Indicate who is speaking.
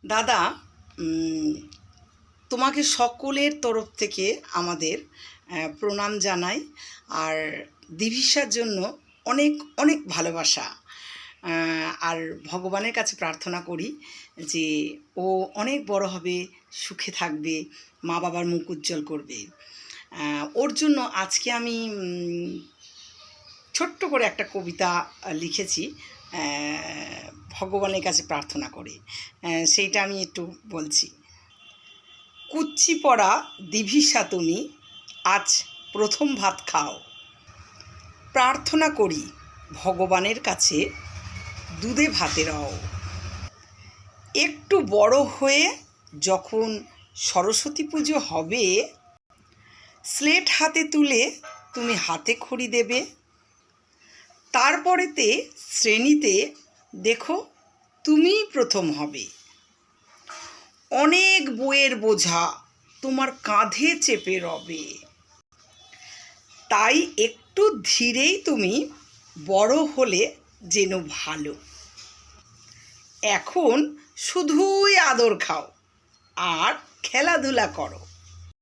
Speaker 1: দাদা, তোমাকে সকলের তরফ থেকে আমাদের প্রণাম জানাই। আর দিভিসার জন্য অনেক অনেক ভালোবাসা। আর ভগবানের কাছে প্রার্থনা করি যে ও অনেক বড় হবে, সুখে থাকবে, মা বাবার মুখ উজ্জ্বল করবে। ওর জন্য আজকে আমি ছোট্ট করে একটা কবিতা লিখেছি ভগবানের কাছে প্রার্থনা করে। সেইটা আমি একটু বলছি। কুচ্চি পড়া দিভিসা তুমি আজ প্রথম ভাত খাও, প্রার্থনা করি ভগবানের কাছে দুধে ভাতে রও। একটু বড় হয়ে যখন সরস্বতী পুজো হবে, স্লেট হাতে তুলে তুমি হাতে খড়ি দেবে। তারপরেতে শ্রেণীতে দেখো তুমিই প্রথম হবে। অনেক বইয়ের বোঝা তোমার কাঁধে চেপে রবে। তাই একটু ধীরেই তুমি বড় হলে যেন ভালো। এখন শুধুই আদর খাও আর খেলাধুলা করো।